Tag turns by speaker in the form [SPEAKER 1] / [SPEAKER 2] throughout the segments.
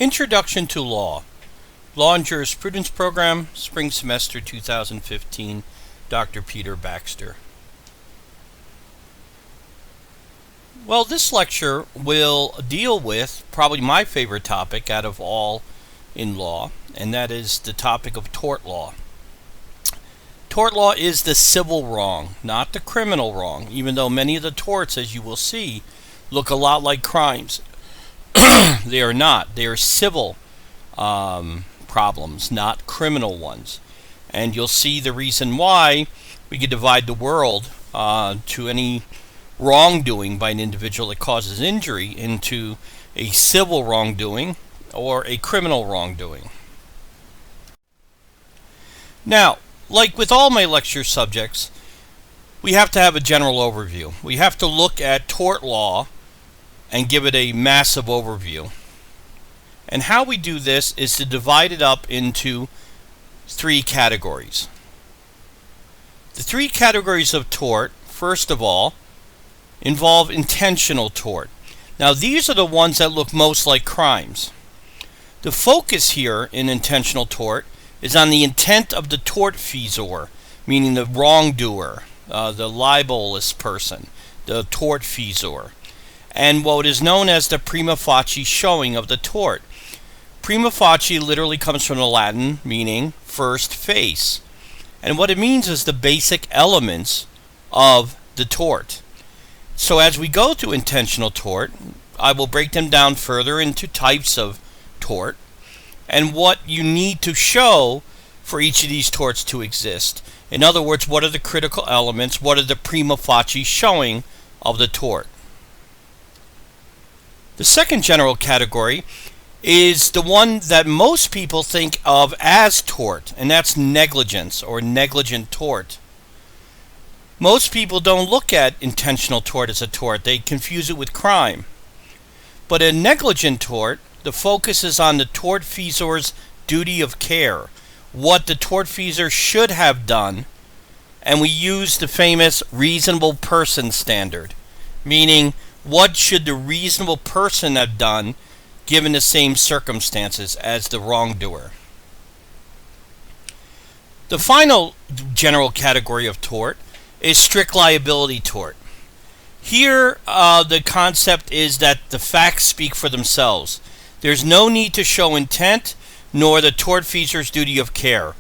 [SPEAKER 1] Introduction to Law. Law and Jurisprudence Program, Spring Semester 2015, Dr. Peter Baxter. Well, this lecture will deal with probably my favorite topic out of all in law, and that is the topic of tort law. Tort law is the civil wrong, not the criminal wrong, even though many of the torts, as you will see, look a lot like crimes. They are not. They are civil problems, not criminal ones. And you'll see the reason why we could divide the world to any wrongdoing by an individual that causes injury into a civil wrongdoing or a criminal wrongdoing. Now, like with all my lecture subjects, we have to have a general overview. We have to look at tort law and give it a massive overview. And how we do this is to divide it up into three categories. The three categories of tort, first of all, involve intentional tort. Now, these are the ones that look most like crimes. The focus here in intentional tort is on the intent of the tortfeasor, meaning the wrongdoer, the libelous person, the tortfeasor, and what is known as the prima facie showing of the tort. Prima facie literally comes from the Latin meaning first face, and what it means is the basic elements of the tort. So as we go to intentional tort, I will break them down further into types of tort and what you need to show for each of these torts to exist. In other words, what are the critical elements? What are the prima facie showing of the tort? The second general category is the one that most people think of as tort, and that's negligence or negligent tort. Most people don't look at intentional tort as a tort. They confuse it with crime. But a negligent tort, the focus is on the tortfeasor's duty of care, what the tortfeasor should have done, and we use the famous reasonable person standard, meaning what should the reasonable person have done given the same circumstances as the wrongdoer. The final general category of tort is strict liability tort. Here, the concept is that the facts speak for themselves. There's no need to show intent, nor the tortfeasor's duty of care.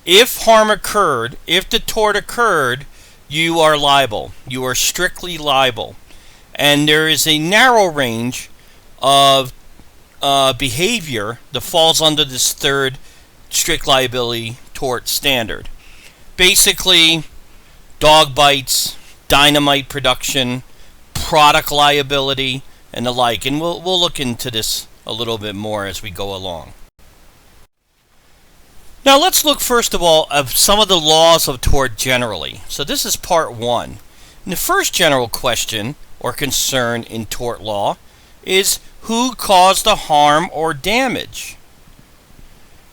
[SPEAKER 1] If harm occurred, if the tort occurred, you are liable. You are strictly liable. And there is a narrow range of behavior that falls under this third strict liability tort standard. Basically, dog bites, dynamite production, product liability, and the like. And we'll look into this a little bit more as we go along. Now let's look first of all at some of the laws of tort generally. So this is part one. And the first general question or concern in tort law is who caused the harm or damage.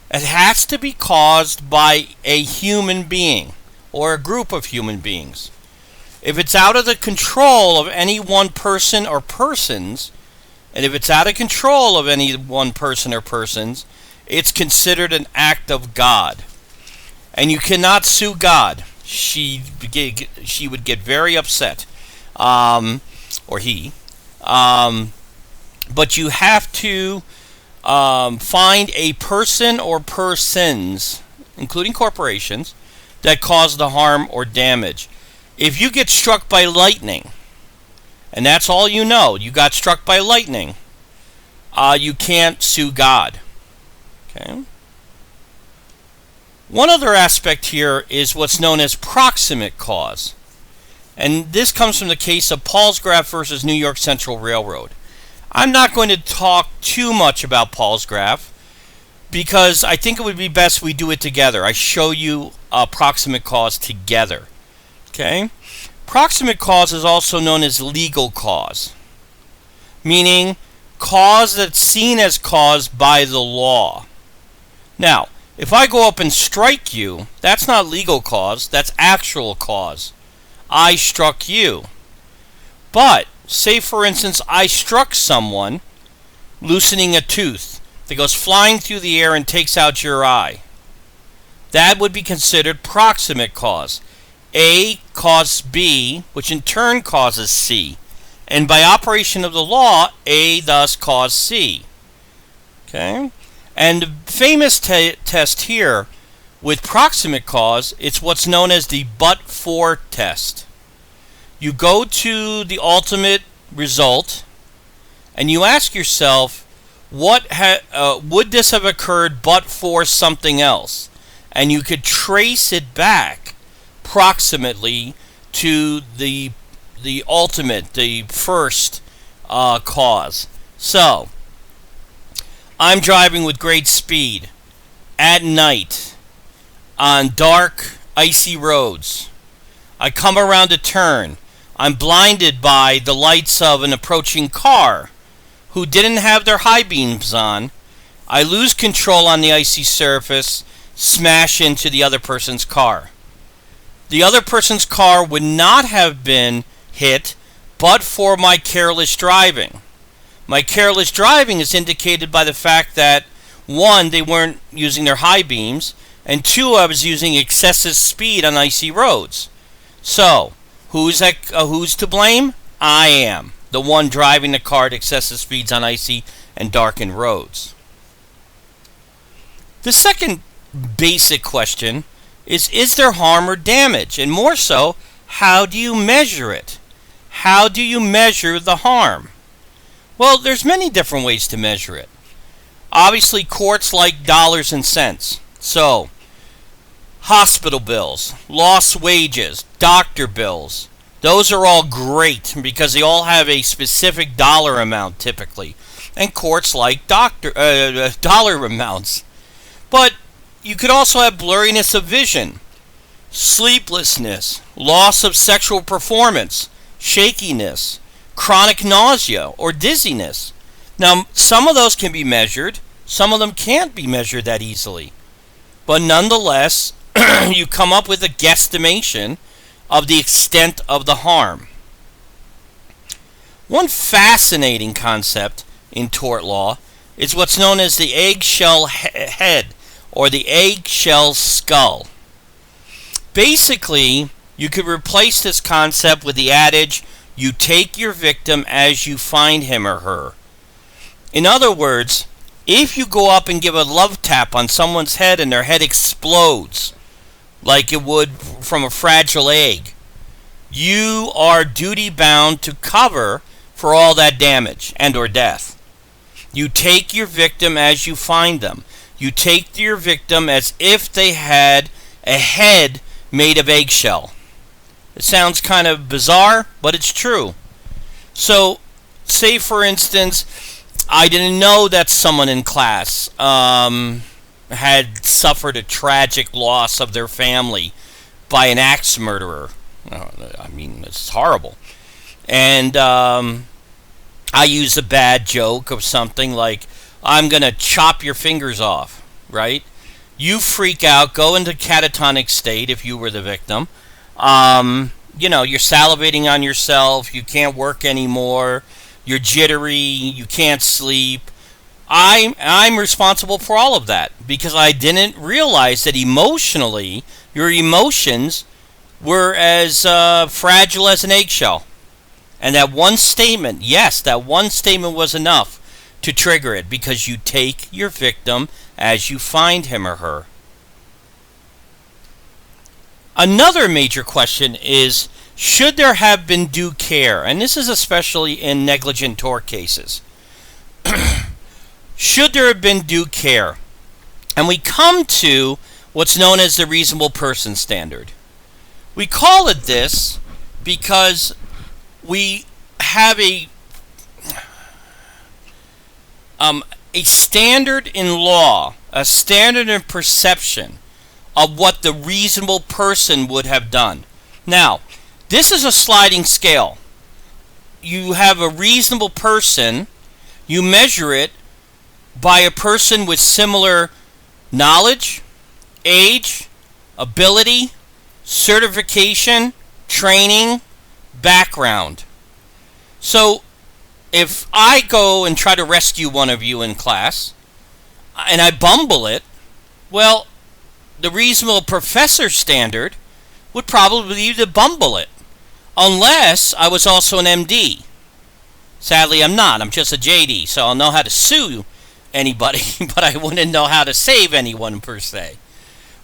[SPEAKER 1] It has to be caused by a human being or a group of human beings. If it's out of the control of any one person or persons, and if it's out of control of any one person or persons, it's considered an act of God. And you cannot sue God. She would get very upset. Or he. But you have to find a person or persons, including corporations, that caused the harm or damage. If you get struck by lightning, and that's all you know, you got struck by lightning, you can't sue God. Okay. One other aspect here is what's known as proximate cause. And this comes from the case of Palsgraf versus New York Central Railroad. I'm not going to talk too much about Palsgraf because I think it would be best we do it together. I show you proximate cause together. Okay? Proximate cause is also known as legal cause, meaning cause that's seen as caused by the law. Now, if I go up and strike you, that's not legal cause, that's actual cause. I struck you. But, say for instance, I struck someone loosening a tooth. that goes flying through the air and takes out your eye. That would be considered proximate cause. A causes B, which in turn causes C. And by operation of the law, A thus caused C. Okay? And the famous test here with proximate cause, it's what's known as the but-for test. You go to the ultimate result and you ask yourself, would this have occurred but for something else? And you could trace it back proximately to the ultimate, the first cause. So, I'm driving with great speed at night on dark, icy roads. I come around a turn. I'm blinded by the lights of an approaching car who didn't have their high beams on. I lose control on the icy surface, smash into the other person's car. The other person's car would not have been hit but for my careless driving. My careless driving is indicated by the fact that, one, they weren't using their high beams, and two, I was using excessive speed on icy roads. So, who's to blame? I am, the one driving the car at excessive speeds on icy and darkened roads. The second basic question is there harm or damage? And more so, how do you measure it? How do you measure the harm? Well, there's many different ways to measure it. Obviously, courts like dollars and cents. So, hospital bills, lost wages, doctor bills, those are all great because they all have a specific dollar amount typically. And courts like dollar amounts. But you could also have blurriness of vision, sleeplessness, loss of sexual performance, shakiness, chronic nausea, or dizziness. Now, some of those can be measured. Some of them can't be measured that easily. But nonetheless, you come up with a guesstimation of the extent of the harm. One fascinating concept in tort law is what's known as the eggshell head or the eggshell skull. Basically, you could replace this concept with the adage, you take your victim as you find him or her. In other words, if you go up and give a love tap on someone's head and their head explodes, like it would from a fragile egg, you are duty bound to cover for all that damage and or death. You take your victim as you find them. You take your victim as if they had a head made of eggshell. It sounds kind of bizarre, but it's true. So, say for instance, I didn't know that someone in class had suffered a tragic loss of their family by an axe murderer. I mean, it's horrible. And I use a bad joke of something like, I'm going to chop your fingers off, right? You freak out, go into catatonic state if you were the victim. You're salivating on yourself, you can't work anymore, you're jittery, you can't sleep. I'm responsible for all of that because I didn't realize that emotionally, your emotions were as fragile as an eggshell. And that one statement, yes, that one statement was enough to trigger it because you take your victim as you find him or her. Another major question is, should there have been due care? And this is especially in negligent tort cases. Should there have been due care? And we come to what's known as the reasonable person standard. We call it this because we have a standard in law, a standard in perception of what the reasonable person would have done. Now, this is a sliding scale. You have a reasonable person, you measure it by a person with similar knowledge, age, ability, certification, training, background. So, if I go and try to rescue one of you in class, and I bumble it, well, the reasonable professor standard would probably be to bumble it, unless I was also an MD. Sadly, I'm not. I'm just a JD, so I'll know how to sue anybody, but I wouldn't know how to save anyone per se.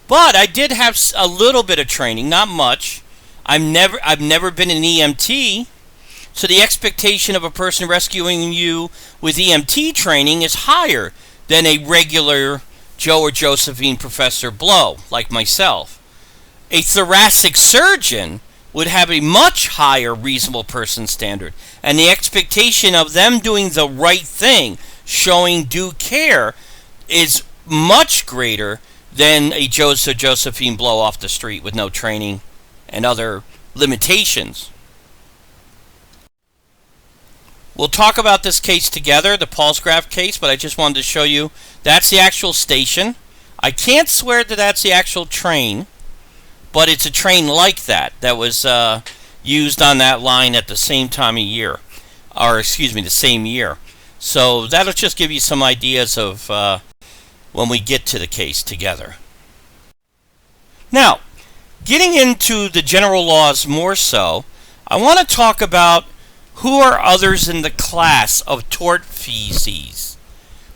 [SPEAKER 1] But I did have a little bit of training, not much. I've never been an EMT, so the expectation of a person rescuing you with EMT training is higher than a regular Joe or Josephine Professor Blow, like myself. A thoracic surgeon would have a much higher reasonable person standard, and the expectation of them doing the right thing, showing due care, is much greater than a Joseph Josephine Blow off the street with no training and other limitations. We'll talk about this case together, the Palsgraf case, but I just wanted to show you that's the actual station. I can't swear that that's the actual train, but it's a train like that was used on that line at the same time of year, or excuse me, the same year. So that'll just give you some ideas of when we get to the case together. Now, getting into the general laws more so, I want to talk about who are others in the class of tortfeasors.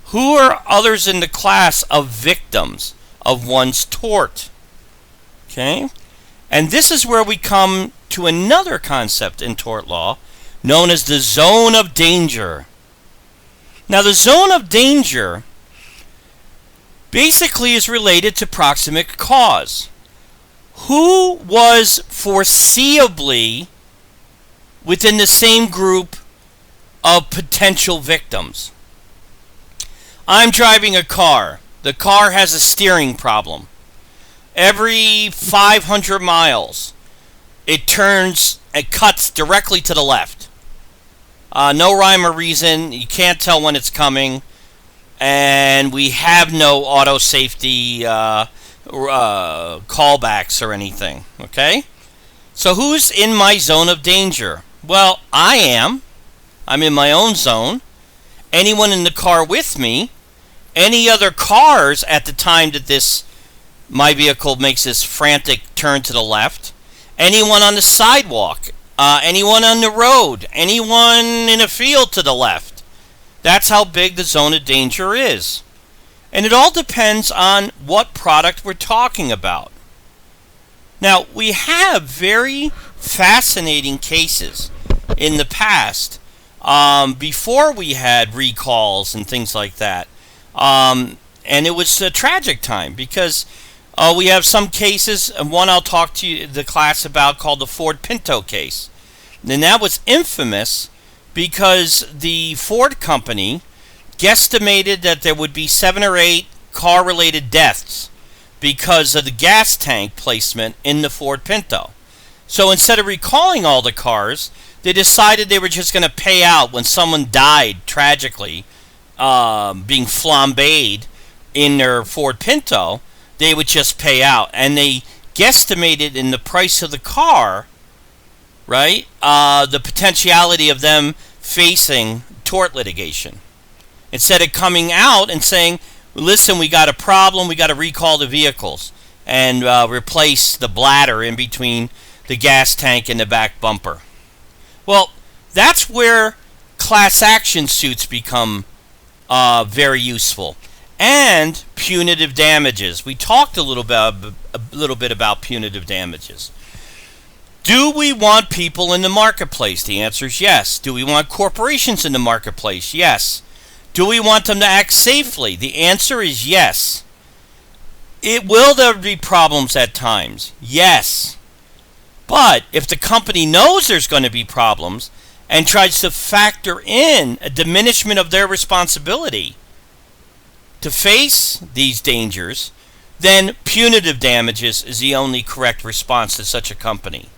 [SPEAKER 1] Who are others in the class of victims of one's tort? Okay? And this is where we come to another concept in tort law known as the zone of danger. Now, the zone of danger basically is related to proximate cause. Who was foreseeably within the same group of potential victims? I'm driving a car. The car has a steering problem. Every 500 miles, it turns and cuts directly to the left. No rhyme or reason. You can't tell when it's coming. And we have no auto safety callbacks or anything. Okay? So who's in my zone of danger? Well, I am. I'm in my own zone. Anyone in the car with me, any other cars at the time that my vehicle makes this frantic turn to the left, anyone on the sidewalk, anyone on the road, anyone in a field to the left. That's how big the zone of danger is. And it all depends on what product we're talking about. Now, we have very fascinating cases in the past, before we had recalls and things like that. And it was a tragic time because we have some cases, and one I'll talk to you, the class about, called the Ford Pinto case. And that was infamous because the Ford company guesstimated that there would be 7 or 8 car-related deaths because of the gas tank placement in the Ford Pinto. So instead of recalling all the cars, they decided they were just going to pay out when someone died tragically, being flambéed in their Ford Pinto. They would just pay out, and they guesstimated in the price of the car, right, the potentiality of them facing tort litigation. Instead of coming out and saying, listen, we got a problem, we got to recall the vehicles and replace the bladder in between the gas tank and the back bumper. Well, that's where class action suits become very useful. And punitive damages. We talked a little bit about punitive damages. Do we want people in the marketplace? The answer is yes. Do we want corporations in the marketplace? Yes. Do we want them to act safely? The answer is yes. Will there be problems at times? Yes. But if the company knows there's going to be problems and tries to factor in a diminishment of their responsibility to face these dangers, then punitive damages is the only correct response to such a company.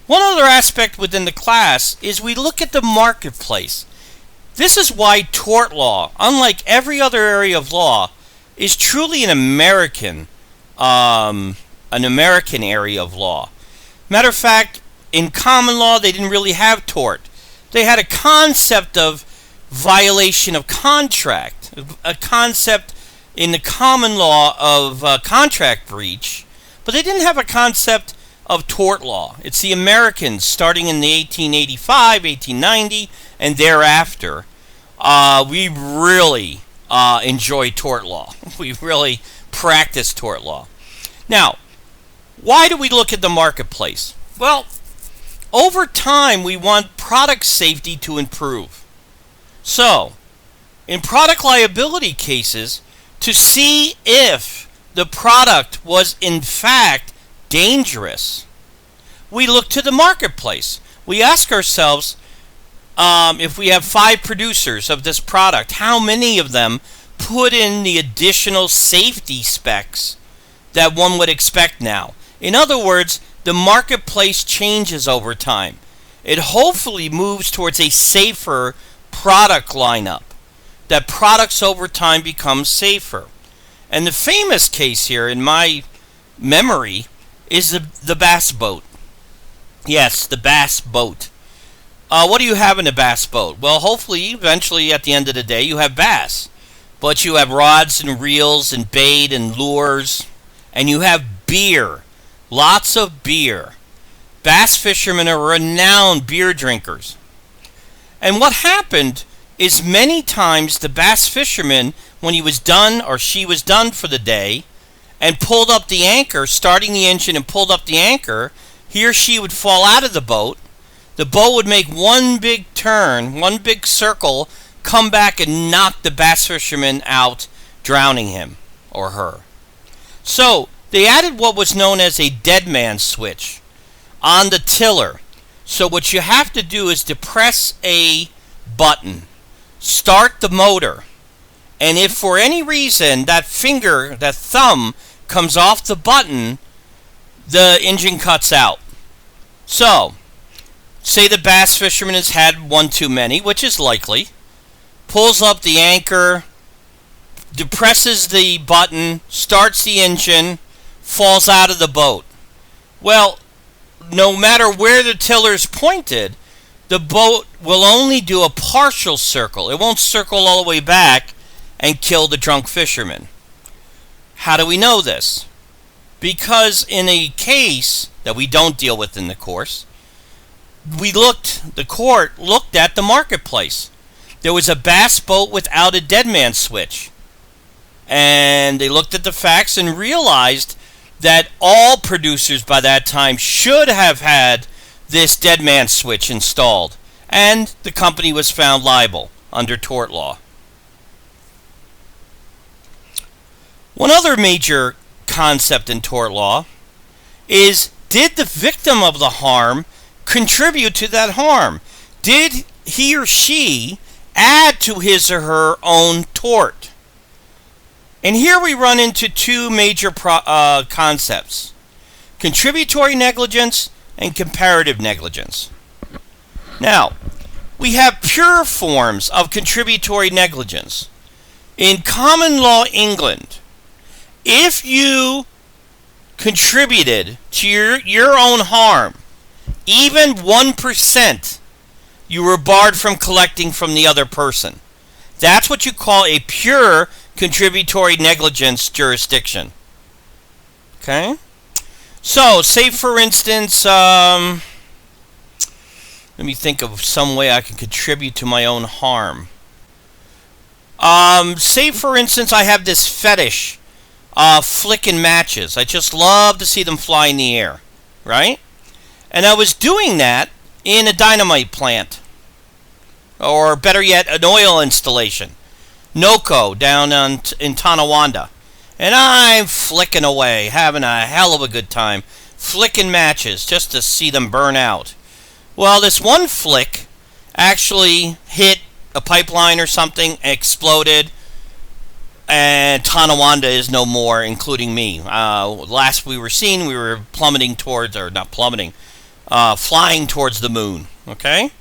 [SPEAKER 1] One other aspect within the class is we look at the marketplace. This is why tort law, unlike every other area of law, is truly an American area of law. Matter of fact, in common law, they didn't really have tort. They had a concept of violation of contract, a concept in the common law of contract breach, but they didn't have a concept of tort law. It's the Americans, starting in the 1885, 1890, and thereafter. We really enjoy tort law. We really practice tort law. Now, why do we look at the marketplace? Well, over time, we want product safety to improve. So, in product liability cases, to see if the product was in fact dangerous, we look to the marketplace. We ask ourselves, if we have 5 producers of this product, how many of them put in the additional safety specs that one would expect now? In other words, the marketplace changes over time. It hopefully moves towards a safer product lineup, that products over time become safer. And the famous case here, in my memory, is the bass boat. Yes, the bass boat. What do you have in a bass boat? Well, hopefully, eventually, at the end of the day, you have bass. But you have rods and reels and bait and lures. And you have beer. Lots of beer. Bass fishermen are renowned beer drinkers. And what happened is many times the bass fisherman, when he was done or she was done for the day, and pulled up the anchor, starting the engine and pulled up the anchor, he or she would fall out of the boat. The boat would make one big turn, one big circle, come back and knock the bass fisherman out, drowning him or her. So they added what was known as a dead man switch on the tiller. So what you have to do is to press a button, start the motor, and if for any reason that finger, that thumb, comes off the button, the engine cuts out. So, say the bass fisherman has had one too many, which is likely, pulls up the anchor, depresses the button, starts the engine, falls out of the boat. Well, no matter where the tiller's pointed, the boat will only do a partial circle. It won't circle all the way back and kill the drunk fisherman. How do we know this? Because in a case that we don't deal with in the course, the court looked at the marketplace. There was a bass boat without a dead man switch. And they looked at the facts and realized that all producers by that time should have had this dead man switch installed. And the company was found liable under tort law. One other major concept in tort law is, did the victim of the harm contribute to that harm? Did he or she add to his or her own tort? And here we run into 2 major concepts: contributory negligence and comparative negligence. Now, we have pure forms of contributory negligence. In common law England, if you contributed to your own harm, even 1%, you were barred from collecting from the other person. That's what you call a pure contributory negligence jurisdiction. Okay? So, say for instance, let me think of some way I can contribute to my own harm. Say for instance I have this fetish, flicking matches. I just love to see them fly in the air, right? And I was doing that in a dynamite plant, or better yet, an oil installation, NOCO, down in Tonawanda. And I'm flicking away, having a hell of a good time, flicking matches just to see them burn out. Well, this one flick actually hit a pipeline or something, exploded, and Tonawanda is no more, including me. Last we were seen, we were plummeting towards, or not plummeting, flying towards the moon. Okay?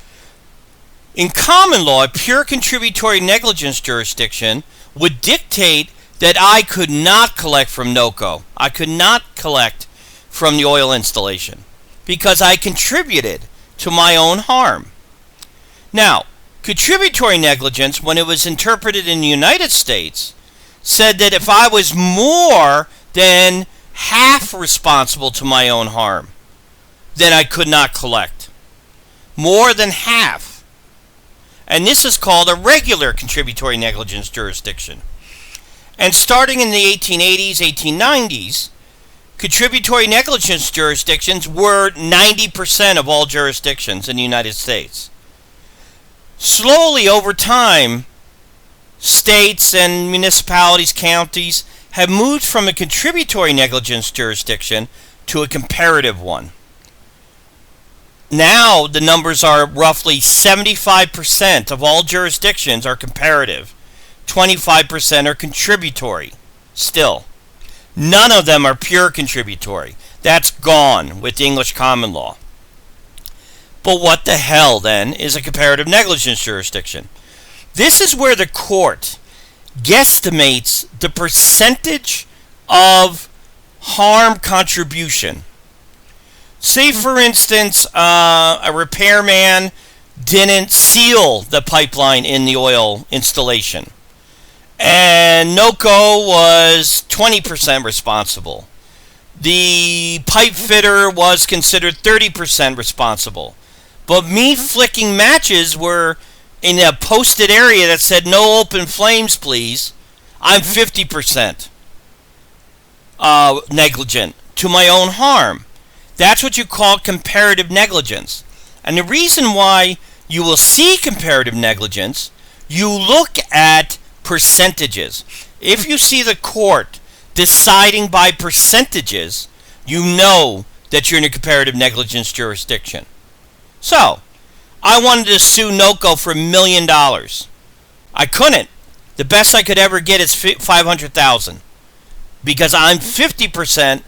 [SPEAKER 1] In common law, a pure contributory negligence jurisdiction would dictate that I could not collect from NOCO. I could not collect from the oil installation because I contributed to my own harm. Now, Contributory negligence, when it was interpreted in the United States, said that if I was more than half responsible to my own harm, then I could not collect. More than half. And this is called a regular contributory negligence jurisdiction. And starting in the 1880s, 1890s, contributory negligence jurisdictions were 90% of all jurisdictions in the United States. Slowly over time, states and municipalities, counties have moved from a contributory negligence jurisdiction to a comparative one. Now the numbers are roughly 75% of all jurisdictions are comparative. 25% are contributory. Still, none of them are pure contributory. That's gone with English common law. But what the hell, then, is a comparative negligence jurisdiction? This is where the court guesstimates the percentage of harm contribution. Say, for instance, a repairman didn't seal the pipeline in the oil installation, and NOCO was 20% responsible. The pipe fitter was considered 30% responsible. But me flicking matches were in a posted area that said no open flames, please. I'm 50% negligent to my own harm. That's what you call comparative negligence. And the reason why you will see comparative negligence, you look at percentages. If you see the court deciding by percentages, you know that you're in a comparative negligence jurisdiction. So, I wanted to sue NOCO for $1 million. I couldn't. The best I could ever get is $500,000 because I'm 50%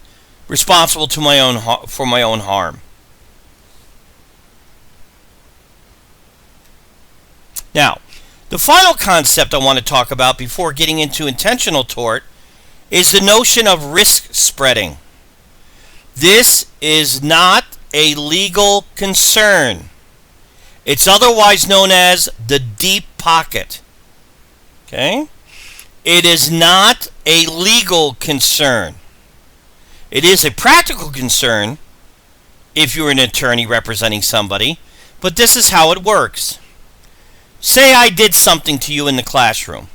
[SPEAKER 1] responsible to for my own harm. Now, the final concept I want to talk about before getting into intentional tort is the notion of risk spreading. This is not a legal concern. It's otherwise known as the deep pocket. Okay? It is not a legal concern. It is a practical concern if you're an attorney representing somebody, but this is how it works. Say I did something to you in the classroom.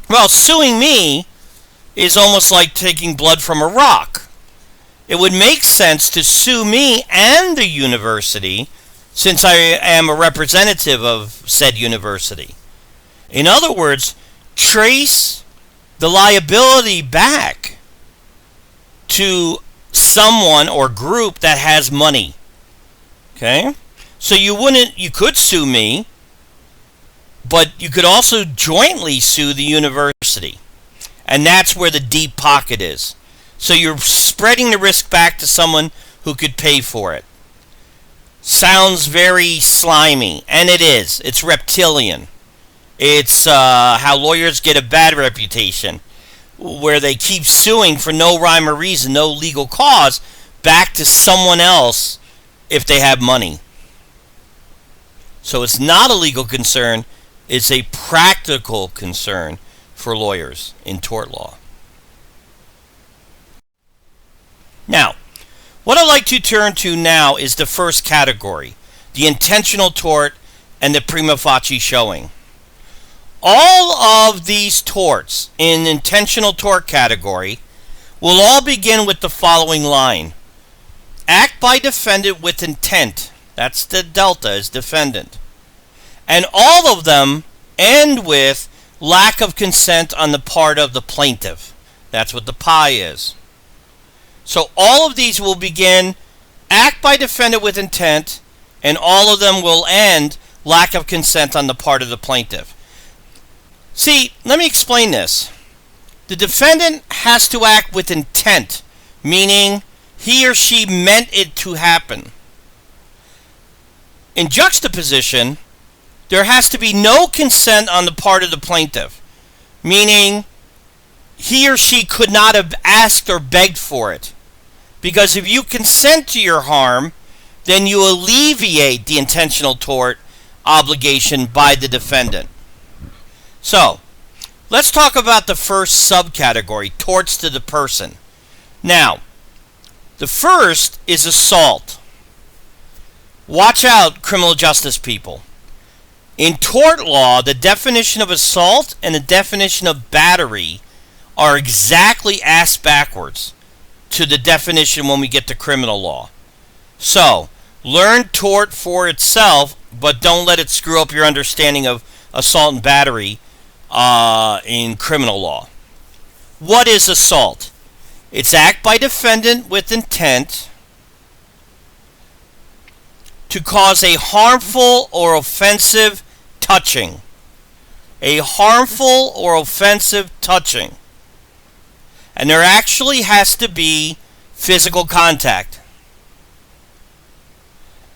[SPEAKER 1] Well, suing me is almost like taking blood from a rock. It would make sense to sue me and the university since I am a representative of said university. In other words, trace the liability back to someone or group that has money. Okay? So you could sue me, but you could also jointly sue the university. And that's where the deep pocket is. So you're spreading the risk back to someone who could pay for it. Sounds very slimy, and it is. It's reptilian. It's how lawyers get a bad reputation, where they keep suing for no rhyme or reason, no legal cause, back to someone else if they have money. So it's not a legal concern, it's a practical concern for lawyers in tort law. Now, what I'd like to turn to now is the first category, the intentional tort and the prima facie showing. All of these torts in intentional tort category will all begin with the following line. Act by defendant with intent. That's the delta is defendant. And all of them end with lack of consent on the part of the plaintiff. That's what the pi is. So all of these will begin act by defendant with intent, and all of them will end lack of consent on the part of the plaintiff. See, let me explain this. The defendant has to act with intent, meaning he or she meant it to happen. In juxtaposition, there has to be no consent on the part of the plaintiff, meaning he or she could not have asked or begged for it. Because if you consent to your harm, then you alleviate the intentional tort obligation by the defendant. So, let's talk about the first subcategory, torts to the person. Now, the first is assault. Watch out, criminal justice people. In tort law, the definition of assault and the definition of battery are exactly ass backwards to the definition when we get to criminal law. So, learn tort for itself, but don't let it screw up your understanding of assault and battery in criminal law. What is assault? It's act by defendant with intent to cause a harmful or offensive touching. A harmful or offensive touching. And there actually has to be physical contact.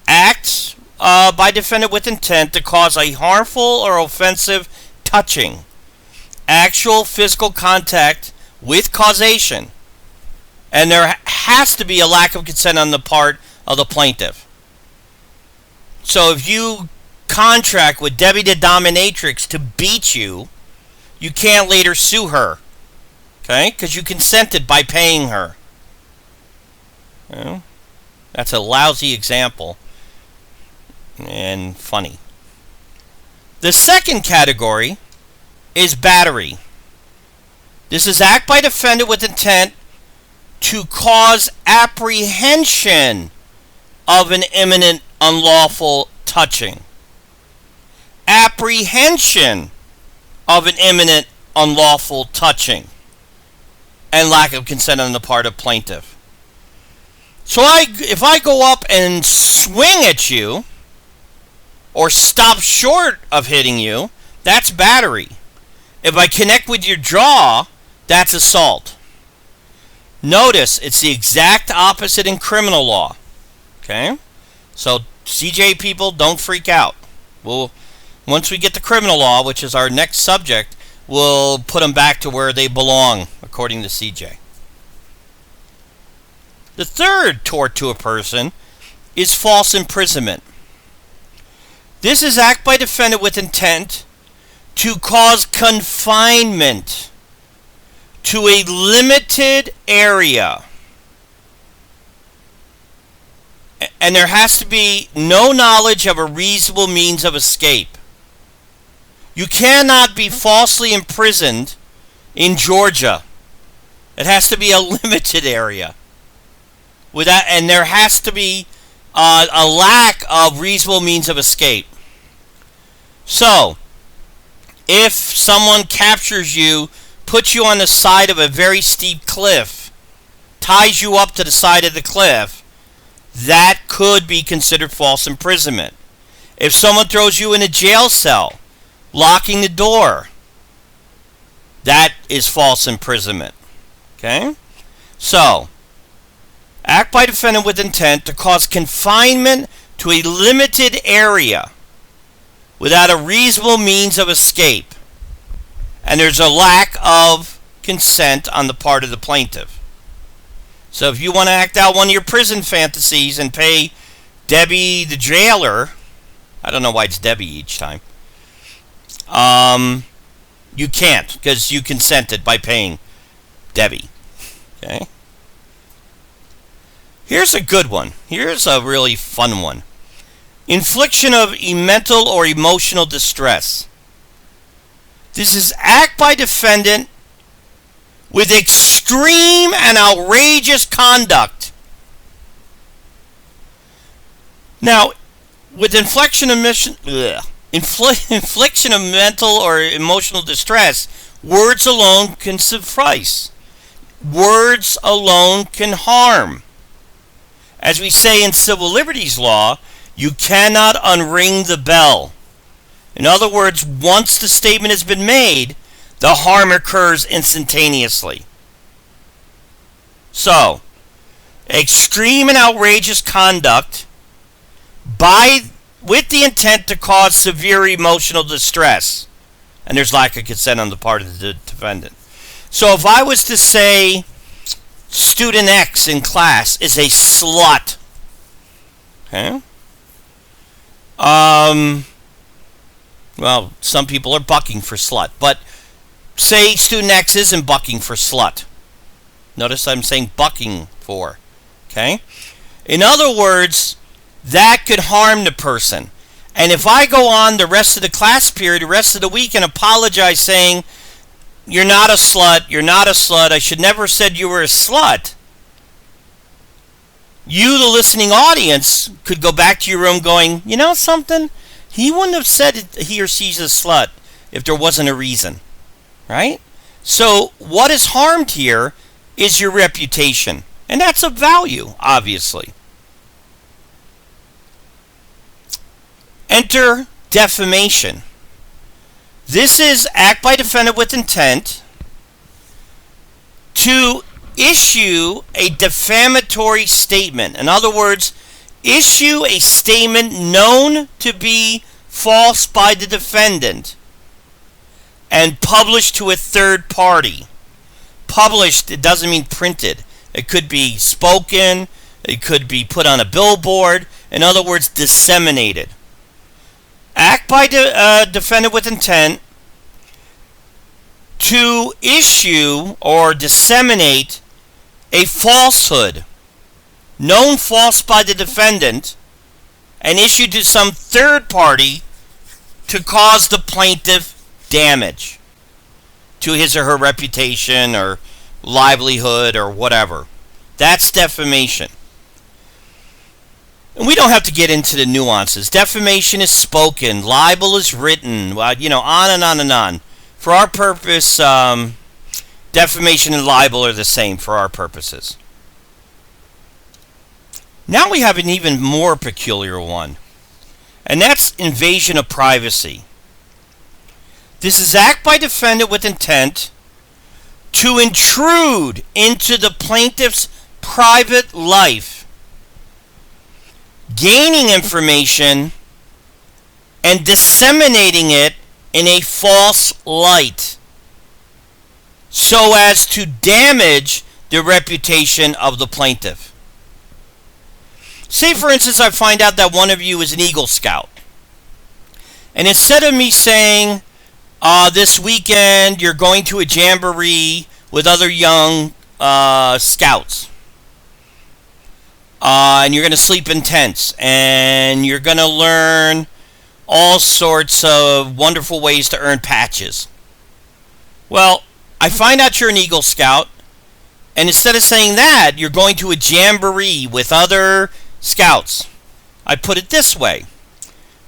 [SPEAKER 1] Acts by defendant with intent to cause a harmful or offensive touching. Actual physical contact with causation. And there has to be a lack of consent on the part of the plaintiff. So if you contract with Debbie the Dominatrix to beat you, you can't later sue her. Okay? Because you consented by paying her. You know? That's a lousy example. And funny. The second category is battery. This is act by defendant with intent to cause apprehension of an imminent unlawful touching. Apprehension of an imminent unlawful touching and lack of consent on the part of plaintiff. So if I go up and swing at you or stop short of hitting you, that's battery. If I connect with your jaw, that's assault. Notice it's the exact opposite in criminal law. Okay? So CJ people, don't freak out. Once we get to criminal law, which is our next subject, we'll put them back to where they belong, according to CJ. The third tort to a person is false imprisonment. This is act by defendant with intent to cause confinement to a limited area. And there has to be no knowledge of a reasonable means of escape. You cannot be falsely imprisoned in Georgia. It has to be a limited area. And there has to be a lack of reasonable means of escape. So, if someone captures you, puts you on the side of a very steep cliff, ties you up to the side of the cliff, that could be considered false imprisonment. If someone throws you in a jail cell, locking the door, that is false imprisonment. Okay? So, act by defendant with intent to cause confinement to a limited area without a reasonable means of escape. And there's a lack of consent on the part of the plaintiff. So if you want to act out one of your prison fantasies and pay Debbie the jailer, I don't know why it's Debbie each time, you can't, because you consented by paying Debbie. Okay? Here's a good one. Here's a really fun one. Infliction of mental or emotional distress. This is act by defendant with extreme and outrageous conduct. Now, with infliction of mental or emotional distress, words alone can suffice. Words alone can harm. As we say in civil liberties law, you cannot unring the bell. In other words, once the statement has been made, the harm occurs instantaneously. So, extreme and outrageous conduct with the intent to cause severe emotional distress. And there's lack of consent on the part of the defendant. So if I was to say student X in class is a slut, okay? Well, some people are bucking for slut, but say student X isn't bucking for slut. Notice I'm saying bucking for. Okay? In other words, that could harm the person. And if I go on the rest of the class period, the rest of the week, and apologize saying, you're not a slut, you're not a slut, I should never have said you were a slut, you, the listening audience, could go back to your room going, you know something? He wouldn't have said he or she's a slut if there wasn't a reason. Right? So what is harmed here is your reputation. And that's of value, obviously. Enter defamation. This is act by defendant with intent to issue a defamatory statement. In other words, issue a statement known to be false by the defendant and published to a third party. Published, it doesn't mean printed. It could be spoken. It could be put on a billboard. In other words, disseminated. Act by defendant with intent to issue or disseminate a falsehood known false by the defendant and issued to some third party to cause the plaintiff damage to his or her reputation or livelihood or whatever. That's defamation. And we don't have to get into the nuances. Defamation is spoken. Libel is written. On and on and on. For our purpose, defamation and libel are the same for our purposes. Now we have an even more peculiar one. And that's invasion of privacy. This is act by defendant with intent to intrude into the plaintiff's private life, gaining information and disseminating it in a false light so as to damage the reputation of the plaintiff. Say, for instance, I find out that one of you is an Eagle Scout. And instead of me saying, this weekend you're going to a jamboree with other young scouts, and you're going to sleep in tents, and you're going to learn all sorts of wonderful ways to earn patches. Well, I find out you're an Eagle Scout, and instead of saying that, you're going to a jamboree with other scouts. I put it this way.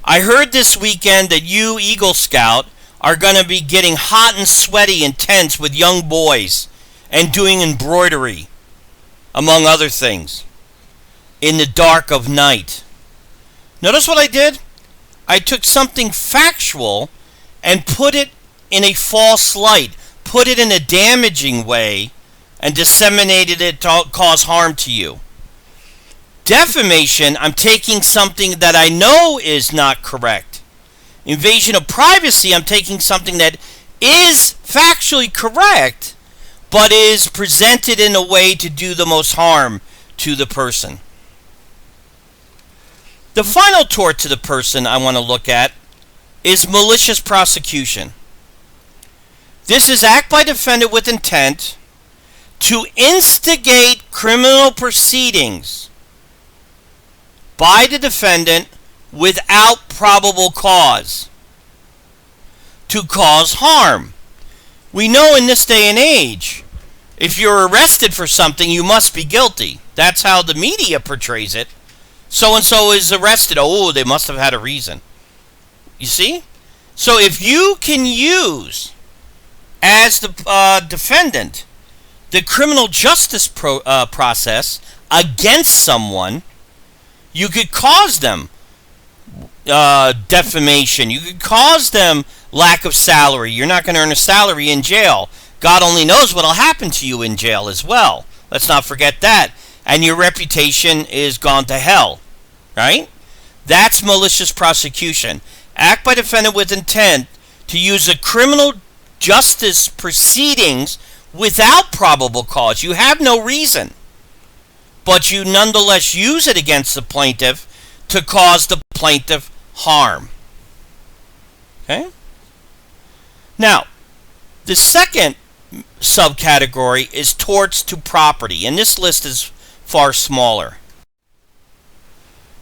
[SPEAKER 1] I heard this weekend that you, Eagle Scout, are going to be getting hot and sweaty in tents with young boys and doing embroidery, among other things, in the dark of night. Notice what I did? I took something factual and put it in a false light, put it in a damaging way, and disseminated it to cause harm to you. Defamation, I'm taking something that I know is not correct. Invasion of privacy, I'm taking something that is factually correct, but is presented in a way to do the most harm to the person. The final tort to the person I want to look at is malicious prosecution. This is act by defendant with intent to instigate criminal proceedings by the defendant without probable cause to cause harm. We know in this day and age, if you're arrested for something, you must be guilty. That's how the media portrays it. So-and-so is arrested. Oh, they must have had a reason. You see? So if you can use, as the defendant, the criminal justice process against someone, you could cause them defamation. You could cause them lack of salary. You're not going to earn a salary in jail. God only knows what will happen to you in jail as well. Let's not forget that. And your reputation is gone to hell. Right? That's malicious prosecution. Act by defendant with intent to use a criminal justice proceedings without probable cause. You have no reason, but you nonetheless use it against the plaintiff to cause the plaintiff harm. Okay? Now, the second subcategory is torts to property, and this list is far smaller.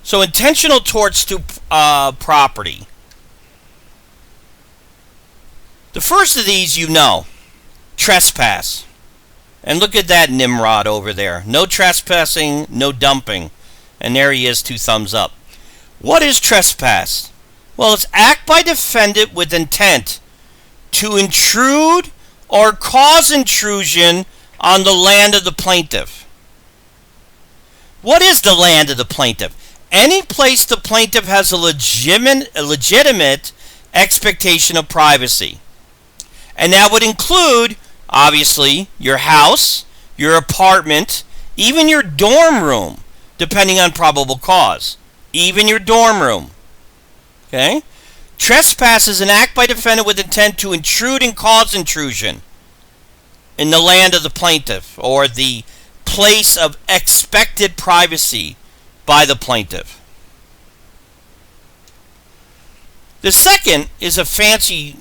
[SPEAKER 1] So intentional torts to property. The first of these you know, trespass. And look at that Nimrod over there. No trespassing, no dumping. And there he is, 2 thumbs up. What is trespass? Well, it's act by defendant with intent to intrude or cause intrusion on the land of the plaintiff. What is the land of the plaintiff? Any place the plaintiff has a legitimate expectation of privacy. And that would include, obviously, your house, your apartment, even your dorm room, depending on probable cause. Even your dorm room. Okay? Trespass is an act by defendant with intent to intrude and cause intrusion in the land of the plaintiff, or the place of expected privacy by the plaintiff. The second is a fancy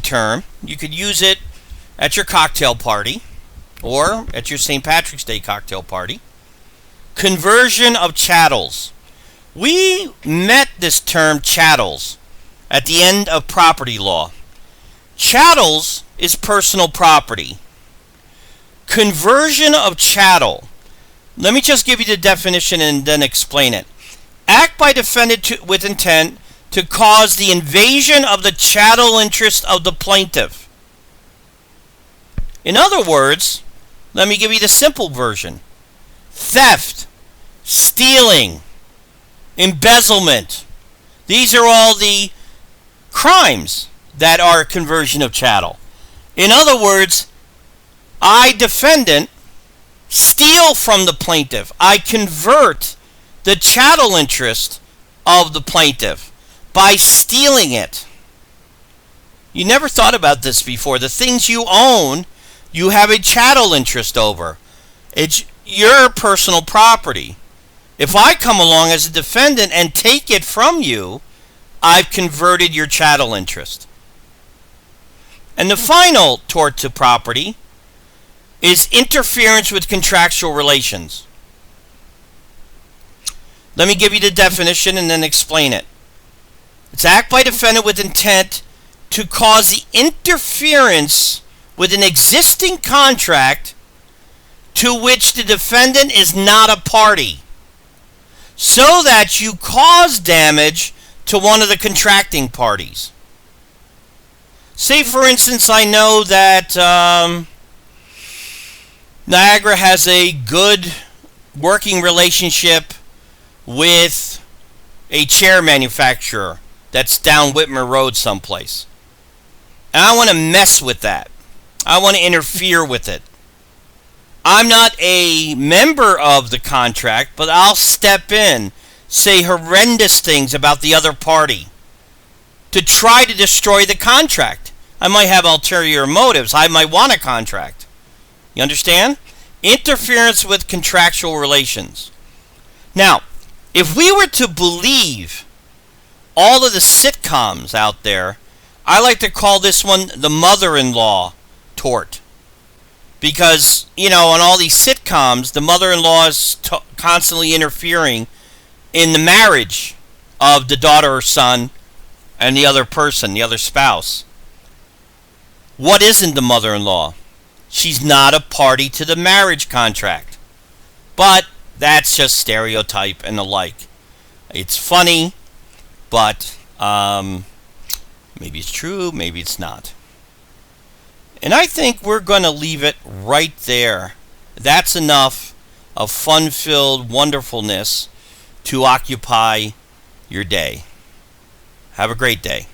[SPEAKER 1] term. You could use it at your cocktail party or at your St. Patrick's Day cocktail party. Conversion of chattels. We met this term chattels at the end of property law. Chattels is personal property. Conversion of chattel. Let me just give you the definition and then explain it. Act by defendant with intent to cause the invasion of the chattel interest of the plaintiff. In other words, let me give you the simple version. Theft, stealing, embezzlement. These are all the crimes that are a conversion of chattel. In other words, I, defendant, steal from the plaintiff. I convert the chattel interest of the plaintiff by stealing it. You never thought about this before. The things you own, you have a chattel interest over. It's your personal property. If I come along as a defendant and take it from you, I've converted your chattel interest. And the final tort to property is interference with contractual relations. Let me give you the definition and then explain it. It's act by defendant with intent to cause the interference with an existing contract to which the defendant is not a party, so that you cause damage to one of the contracting parties. Say, for instance, I know that Niagara has a good working relationship with a chair manufacturer that's down Whitmer Road someplace. And I want to mess with that. I want to interfere with it. I'm not a member of the contract, but I'll step in, say horrendous things about the other party to try to destroy the contract. I might have ulterior motives. I might want a contract. You understand? Interference with contractual relations. Now, if we were to believe all of the sitcoms out there, I like to call this one the mother-in-law tort. Because, you know, on all these sitcoms, the mother-in-law is constantly interfering in the marriage of the daughter or son and the other person, the other spouse. What isn't the mother-in-law? She's not a party to the marriage contract. But that's just stereotype and the like. It's funny, but maybe it's true, maybe it's not. And I think we're going to leave it right there. That's enough of fun-filled wonderfulness to occupy your day. Have a great day.